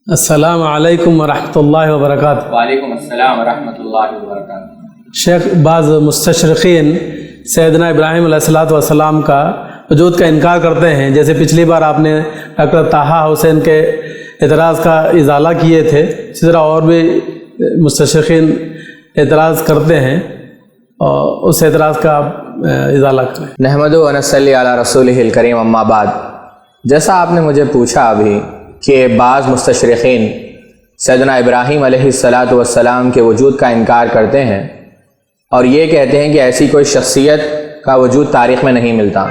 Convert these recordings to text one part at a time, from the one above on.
السلام علیکم ورحمۃ اللہ وبرکاتہ۔ وعلیکم السلام ورحمۃ اللہ وبرکاتہ۔ شیخ، بعض مستشرقین سیدنا ابراہیم علیہ السلام کا وجود کا انکار کرتے ہیں، جیسے پچھلی بار آپ نے ڈاکٹر طٰہٰ حسین کے اعتراض کا ازالہ کیے تھے، اسی طرح اور بھی مستشرقین اعتراض کرتے ہیں، اور اس اعتراض کا آپ ازالہ کریں۔ نحمدہ و نصلی علی رسولہ الکریم، اما بعد۔ جیسا آپ نے مجھے پوچھا ابھی کہ بعض مستشرقین سیدنا ابراہیم علیہ السلام کے وجود کا انکار کرتے ہیں اور یہ کہتے ہیں کہ ایسی کوئی شخصیت کا وجود تاریخ میں نہیں ملتا،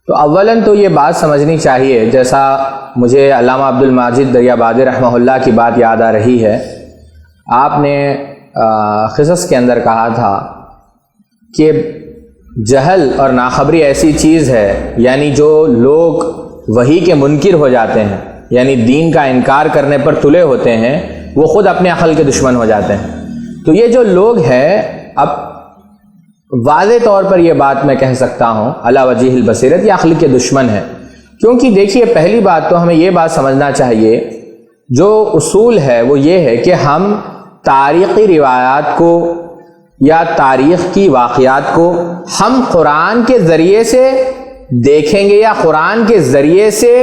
تو اولاً تو یہ بات سمجھنی چاہیے، جیسا مجھے علامہ عبد الماجد دریابادی رحمہ اللہ کی بات یاد آ رہی ہے، آپ نے قصص کے اندر کہا تھا کہ جہل اور ناخبری ایسی چیز ہے، یعنی جو لوگ وحی کے منکر ہو جاتے ہیں، یعنی دین کا انکار کرنے پر تلے ہوتے ہیں، وہ خود اپنے عقل کے دشمن ہو جاتے ہیں۔ تو یہ جو لوگ ہیں، اب واضح طور پر یہ بات میں کہہ سکتا ہوں علی وجہ البصیرت، یہ عقل کے دشمن ہے، کیونکہ دیکھیے پہلی بات تو ہمیں یہ بات سمجھنا چاہیے، جو اصول ہے وہ یہ ہے کہ ہم تاریخی روایات کو یا تاریخ کی واقعات کو ہم قرآن کے ذریعے سے دیکھیں گے یا قرآن کے ذریعے سے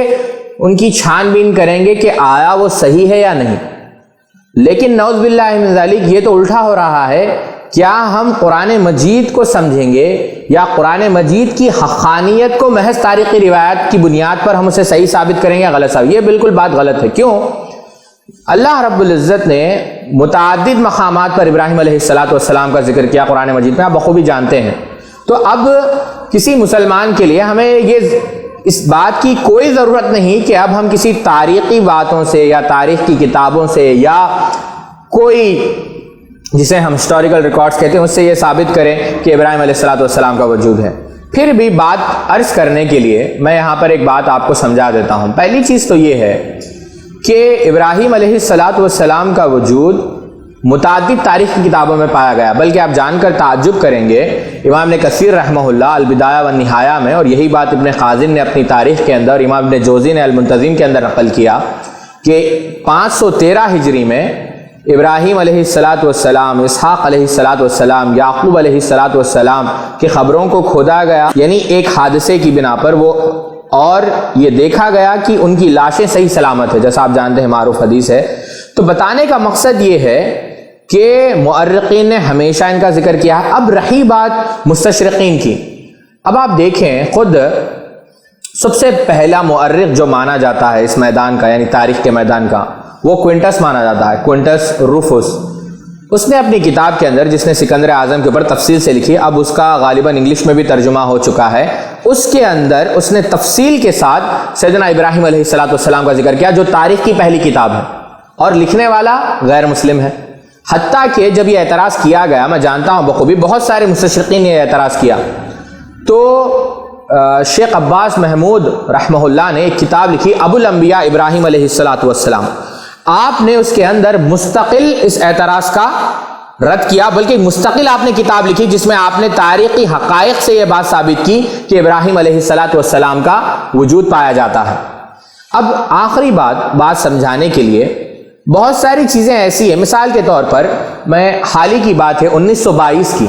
ان کی چھان بین کریں گے کہ آیا وہ صحیح ہے یا نہیں۔ لیکن نعوذ باللہ من ذالک یہ تو الٹا ہو رہا ہے، کیا ہم قرآن مجید کو سمجھیں گے یا قرآن مجید کی حقانیت کو محض تاریخی روایات کی بنیاد پر ہم اسے صحیح ثابت کریں گے یا غلط ثابت؟ یہ بالکل بات غلط ہے۔ کیوں؟ اللہ رب العزت نے متعدد مقامات پر ابراہیم علیہ السلام کا ذکر کیا قرآن مجید میں، آپ بخوبی جانتے ہیں۔ تو اب کسی مسلمان کے لیے ہمیں یہ اس بات کی کوئی ضرورت نہیں کہ اب ہم کسی تاریخی باتوں سے یا تاریخ کی کتابوں سے یا کوئی جسے ہم ہسٹوریکل ریکارڈز کہتے ہیں اس سے یہ ثابت کریں کہ ابراہیم علیہ السلام کا وجود ہے۔ پھر بھی بات عرض کرنے کے لیے میں یہاں پر ایک بات آپ کو سمجھا دیتا ہوں۔ پہلی چیز تو یہ ہے کہ ابراہیم علیہ السلام کا وجود متعدد تاریخ کی کتابوں میں پایا گیا، بلکہ آپ جان کر تعجب کریں گے، امام ابن کثیر رحمہ اللہ البدایہ والنہایہ میں، اور یہی بات ابن خازن نے اپنی تاریخ کے اندر، امام ابن جوزی نے المنتظم کے اندر نقل کیا کہ 513 ہجری میں ابراہیم علیہ السلام، اسحاق علیہ السلام، یعقوب علیہ السلام کی خبروں کو کھودا گیا، یعنی ایک حادثے کی بنا پر وہ، اور یہ دیکھا گیا کہ ان کی لاشیں صحیح سلامت ہے، جیسا آپ جانتے ہیں معروف حدیث ہے۔ تو بتانے کا مقصد یہ ہے کہ مؤرخین نے ہمیشہ ان کا ذکر کیا ہے۔ اب رہی بات مستشرقین کی، اب آپ دیکھیں خود سب سے پہلا مؤرخ جو مانا جاتا ہے اس میدان کا، یعنی تاریخ کے میدان کا، وہ کوئنٹس مانا جاتا ہے، کوئنٹس روفوس۔ اس نے اپنی کتاب کے اندر، جس نے سکندر اعظم کے اوپر تفصیل سے لکھی، اب اس کا غالباً انگلش میں بھی ترجمہ ہو چکا ہے، اس کے اندر اس نے تفصیل کے ساتھ سیدنا ابراہیم علیہ السلام کا ذکر کیا، جو تاریخ کی پہلی کتاب ہے، اور لکھنے والا غیر مسلم ہے۔ حتیٰ کہ جب یہ اعتراض کیا گیا، میں جانتا ہوں بخوبی بہت سارے مستشرقین نے یہ اعتراض کیا، تو شیخ عباس محمود رحمہ اللہ نے ایک کتاب لکھی ابو الانبیاء ابراہیم علیہ السلام، آپ نے اس کے اندر مستقل اس اعتراض کا رد کیا، بلکہ مستقل آپ نے کتاب لکھی جس میں آپ نے تاریخی حقائق سے یہ بات ثابت کی کہ ابراہیم علیہ السلام کا وجود پایا جاتا ہے۔ اب آخری بات سمجھانے کے لیے بہت ساری چیزیں ایسی ہیں، مثال کے طور پر میں حال ہی کی بات ہے 1922 کی،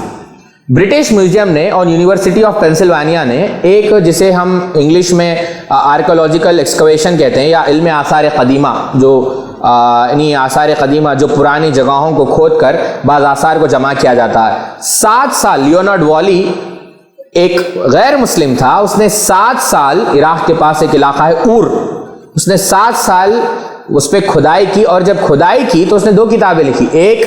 برٹش میوزیم نے اور یونیورسٹی آف پینسلوانیا نے ایک، جسے ہم انگلش میں آرکیولوجیکل ایکسکویشن کہتے ہیں، یا علم آثار قدیمہ، جو یعنی آثار قدیمہ جو پرانی جگہوں کو کھود کر بعض آثار کو جمع کیا جاتا ہے، 7 سال لیونارڈ والی ایک غیر مسلم تھا، اس نے 7 سال عراق کے پاس ایک علاقہ ہے اور، اس نے 7 سال اس پہ کھدائی کی، اور جب کھدائی کی تو اس نے 2 کتابیں لکھی، ایک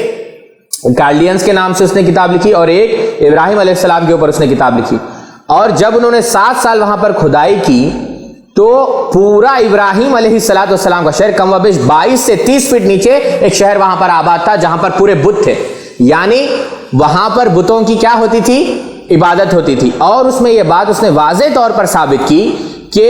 کارلینز کے نام سے اس نے کتاب لکھی اور ایک ابراہیم علیہ السلام کے اوپر اس نے کتاب لکھی۔ اور جب انہوں نے 7 سال وہاں پر کھدائی کی تو پورا ابراہیم علیہ السلام کا شہر کم و بیش 22 سے 30 فٹ نیچے ایک شہر وہاں پر آباد تھا، جہاں پر پورے بت تھے، یعنی وہاں پر بتوں کی کیا ہوتی تھی؟ عبادت ہوتی تھی۔ اور اس میں یہ بات اس نے واضح طور پر ثابت کی کہ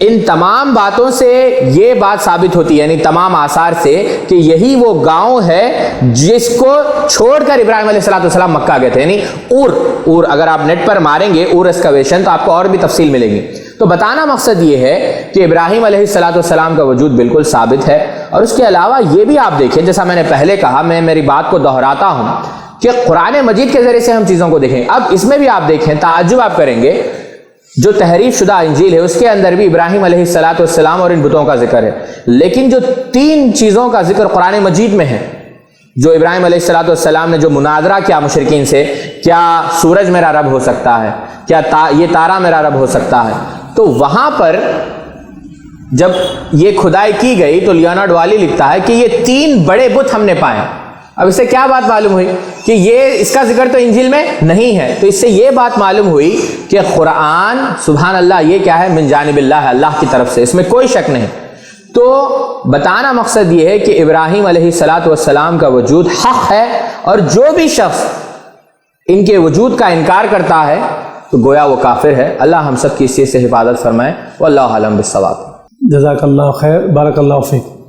ان تمام باتوں سے یہ بات ثابت ہوتی ہے، یعنی تمام آثار سے، کہ یہی وہ گاؤں ہے جس کو چھوڑ کر ابراہیم علیہ السلام مکہ گئے تھے، یعنی اور اگر آپ نیٹ پر ماریں گے اور ایکسکیویشن تو آپ کو اور بھی تفصیل ملے گی۔ تو بتانا مقصد یہ ہے کہ ابراہیم علیہ السلام کا وجود بالکل ثابت ہے، اور اس کے علاوہ یہ بھی آپ دیکھیں، جیسا میں نے پہلے کہا، میں میری بات کو دہراتا ہوں کہ قرآن مجید کے ذریعے سے ہم چیزوں کو دیکھیں۔ اب اس میں بھی آپ دیکھیں، تعجب آپ کریں گے، جو تحریف شدہ انجیل ہے اس کے اندر بھی ابراہیم علیہ السلام اور ان بتوں کا ذکر ہے، لیکن جو 3 چیزوں کا ذکر قرآن مجید میں ہے، جو ابراہیم علیہ السلام نے جو مناظرہ کیا مشرکین سے، کیا سورج میرا رب ہو سکتا ہے، کیا یہ تارا میرا رب ہو سکتا ہے، تو وہاں پر جب یہ کھدائی کی گئی تو لیونارڈ والی لکھتا ہے کہ یہ 3 بڑے بت ہم نے پائے۔ اب اس سے کیا بات معلوم ہوئی کہ یہ اس کا ذکر تو انجیل میں نہیں ہے، تو اس سے یہ بات معلوم ہوئی کہ قرآن سبحان اللہ یہ کیا ہے، من جانب اللہ ہے، اللہ کی طرف سے، اس میں کوئی شک نہیں۔ تو بتانا مقصد یہ ہے کہ ابراہیم علیہ السلام کا وجود حق ہے، اور جو بھی شخص ان کے وجود کا انکار کرتا ہے تو گویا وہ کافر ہے۔ اللہ ہم سب کی اس چیز سے حفاظت فرمائے، واللہ اعلم بالصواب۔ جزاک اللہ خیر، بارک اللہ فیک۔